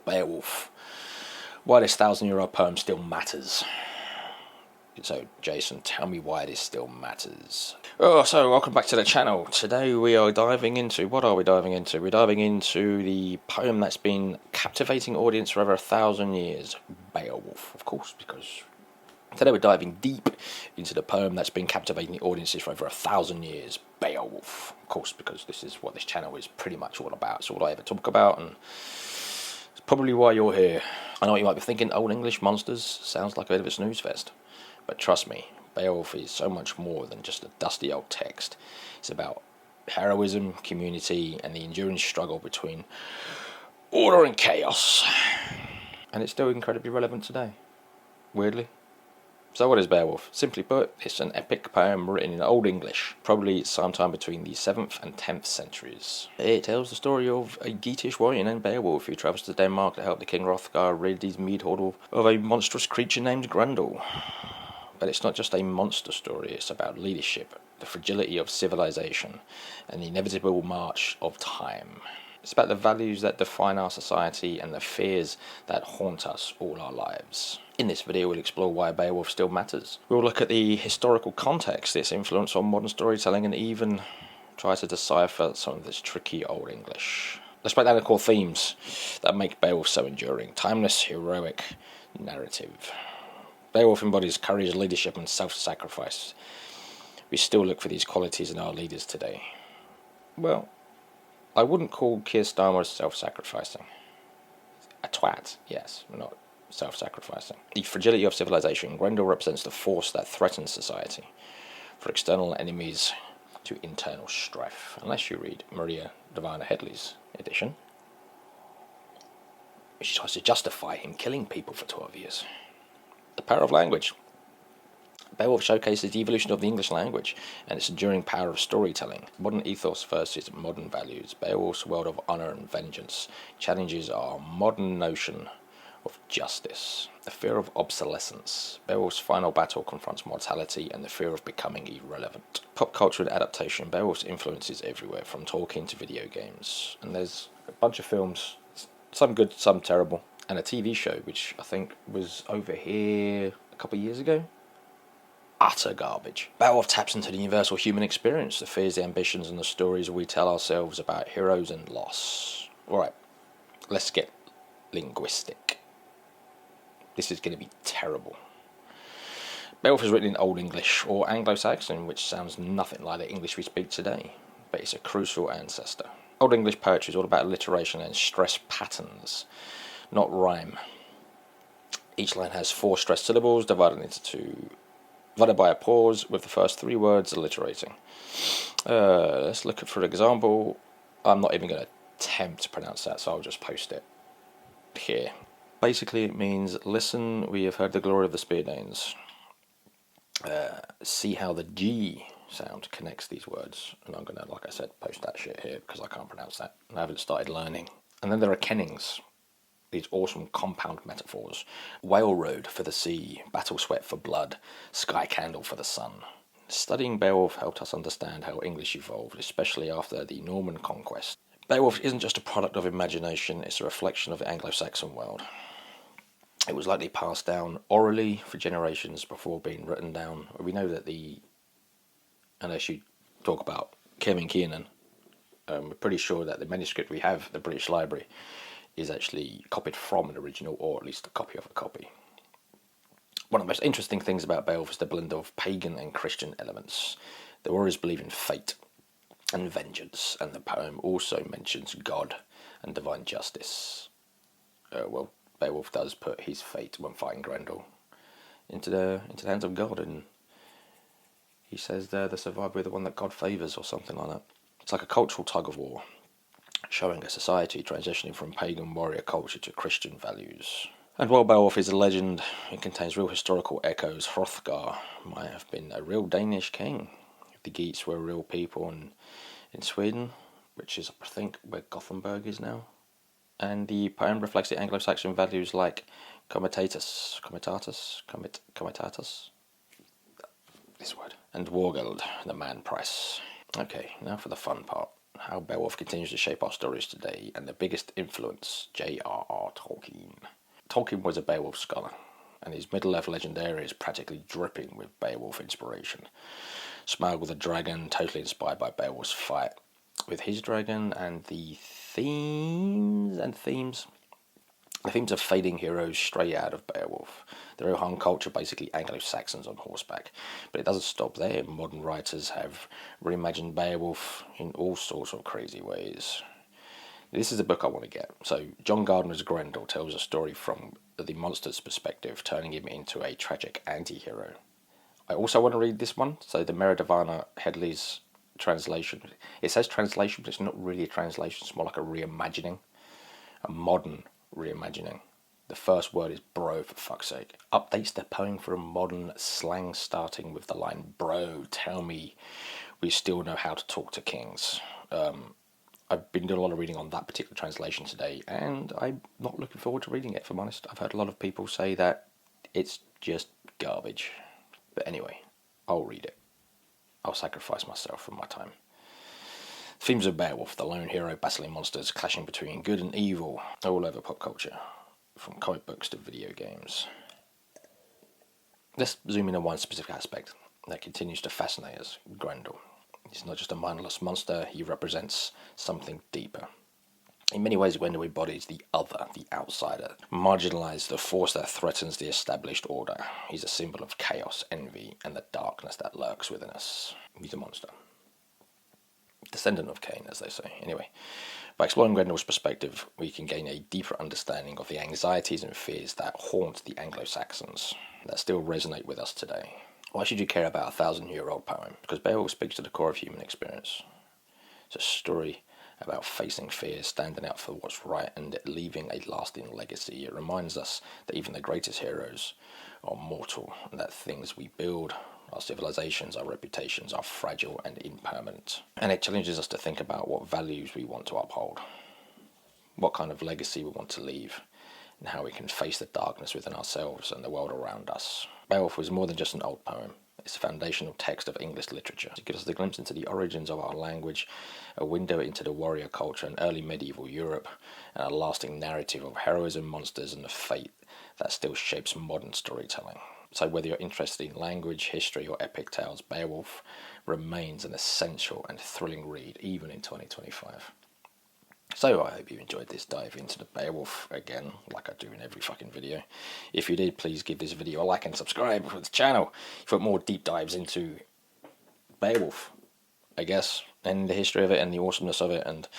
Beowulf. Why this 1,000-year-old poem still matters. So, Jason, tell me why this still matters. Oh, so welcome back to the channel. Today we are diving into, what are we diving into? We're diving into the poem that's been captivating audience for over 1,000 years, Beowulf, of course, because today we're diving deep into the poem that's been captivating audiences for over 1,000 years, Beowulf. Of course, because this is what this channel is pretty much all about. It's all I ever talk about, and it's probably why you're here. I know what you might be thinking, Old English monsters sounds like a bit of a snooze fest. But trust me, Beowulf is so much more than just a dusty old text. It's about heroism, community, and the enduring struggle between order and chaos. And it's still incredibly relevant today, weirdly. So what is Beowulf? Simply put, it's an epic poem written in Old English, probably sometime between the 7th and 10th centuries. It tells the story of a Geatish warrior named Beowulf who travels to Denmark to help the King Hrothgar rid his mead-horde of a monstrous creature named Grendel. But it's not just a monster story, it's about leadership, the fragility of civilization, and the inevitable march of time. It's about the values that define our society and the fears that haunt us all our lives. In this video we'll explore why Beowulf still matters. We'll look at the historical context, its influence on modern storytelling, and even try to decipher some of this tricky Old English. Let's break down the core themes that make Beowulf so enduring. Timeless, heroic narrative. Beowulf embodies courage, leadership, and self-sacrifice. We still look for these qualities in our leaders today. Well, I wouldn't call Keir Starmer self-sacrificing. A twat, yes, not self-sacrificing. The fragility of civilization. Grendel represents the force that threatens society, for external enemies to internal strife. Unless you read Maria Davina Headley's edition, she tries to justify him killing people for 12 years. The power of language. Beowulf showcases the evolution of the English language and its enduring power of storytelling. Modern ethos versus modern values. Beowulf's world of honour and vengeance challenges our modern notion of justice. The fear of obsolescence. Beowulf's final battle confronts mortality and the fear of becoming irrelevant. Pop culture and adaptation. Beowulf's influence is everywhere, from Tolkien to video games. And there's a bunch of films, some good, some terrible, and a TV show which I think was over here a couple of years ago. Utter garbage. Beowulf taps into the universal human experience, the fears, the ambitions, and the stories we tell ourselves about heroes and loss. Alright, let's get linguistic. This is going to be terrible. Beowulf is written in Old English, or Anglo-Saxon, which sounds nothing like the English we speak today, but it's a crucial ancestor. Old English poetry is all about alliteration and stress patterns, not rhyme. Each line has 4 stressed syllables divided by a pause, with the first 3 words alliterating. Let's look at, for example, I'm not even going to attempt to pronounce that, so I'll just post it here. Basically it means, listen, we have heard the glory of the Speardanes. See how the G sound connects these words. And I'm going to, like I said, post that shit here because I can't pronounce that. I haven't started learning. And then there are kennings. These awesome compound metaphors. Whale road for the sea, battle sweat for blood, sky candle for the sun. Studying Beowulf helped us understand how English evolved, especially after the Norman conquest. Beowulf isn't just a product of imagination, it's a reflection of the Anglo-Saxon world. It was likely passed down orally for generations before being written down. We know that unless you talk about Kevin Kiernan, we're pretty sure that the manuscript we have at the British Library is actually copied from an original, or at least a copy of a copy. One of the most interesting things about Beowulf is the blend of pagan and Christian elements. The warriors believe in fate and vengeance, and the poem also mentions God and divine justice. Beowulf does put his fate when fighting Grendel into the hands of God, and he says the survivor is the one that God favours, or something like that. It's like a cultural tug of war, showing a society transitioning from pagan warrior culture to Christian values. And while Beowulf is a legend, it contains real historical echoes. Hrothgar might have been a real Danish king. The Geats were real people in Sweden, which is, I think, where Gothenburg is now. And the poem reflects the Anglo-Saxon values like comitatus, this word, and Wargeld, the man price. Okay, now for the fun part. how Beowulf continues to shape our stories today, and the biggest influence, J.R.R. Tolkien. Tolkien was a Beowulf scholar, and his Middle-earth legendary is practically dripping with Beowulf inspiration. Smaug the dragon, totally inspired by Beowulf's fight with his dragon, and the themes of fading heroes straight out of Beowulf. The Rohan culture, basically Anglo-Saxons on horseback. But it doesn't stop there. Modern writers have reimagined Beowulf in all sorts of crazy ways. This is a book I want to get. So John Gardner's Grendel tells a story from the monster's perspective, turning him into a tragic anti-hero. I also want to read this one. So the Meredavana Headley's translation. It says translation, but it's not really a translation. It's more like a reimagining. A modern reimagining. The first word is bro, for fuck's sake. Updates the poem for a modern slang starting with the line, bro, tell me we still know how to talk to kings. I've been doing a lot of reading on that particular translation today, and I'm not looking forward to reading it, if I'm honest. I've heard a lot of people say that it's just garbage. But anyway, I'll read it. I'll sacrifice myself for my time. Themes of Beowulf, the lone hero battling monsters, clashing between good and evil, all over pop culture, from comic books to video games. Let's zoom in on one specific aspect that continues to fascinate us, Grendel. He's not just a mindless monster, he represents something deeper. In many ways, Grendel embodies the other, the outsider, marginalised, the force that threatens the established order. He's a symbol of chaos, envy, and the darkness that lurks within us. He's a monster. Descendant of Cain, as they say. Anyway, by exploring Grendel's perspective, we can gain a deeper understanding of the anxieties and fears that haunt the Anglo-Saxons, that still resonate with us today. Why should you care about a 1,000-year-old poem? Because Beowulf speaks to the core of human experience. It's a story about facing fear, standing out for what's right, and leaving a lasting legacy. It reminds us that even the greatest heroes are mortal, and that things we build, our civilizations, our reputations, are fragile and impermanent. And it challenges us to think about what values we want to uphold, what kind of legacy we want to leave, and how we can face the darkness within ourselves and the world around us. Beowulf was more than just an old poem. It's a foundational text of English literature. It gives us a glimpse into the origins of our language, a window into the warrior culture in early medieval Europe, and a lasting narrative of heroism, monsters, and the fate that still shapes modern storytelling. So whether you're interested in language, history, or epic tales, Beowulf remains an essential and thrilling read, even in 2025. So I hope you enjoyed this dive into the Beowulf again, like I do in every fucking video. If you did, please give this video a like and subscribe for the channel if you want more deep dives into Beowulf, I guess, and the history of it and the awesomeness of it. And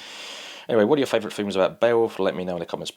anyway, what are your favourite themes about Beowulf? Let me know in the comments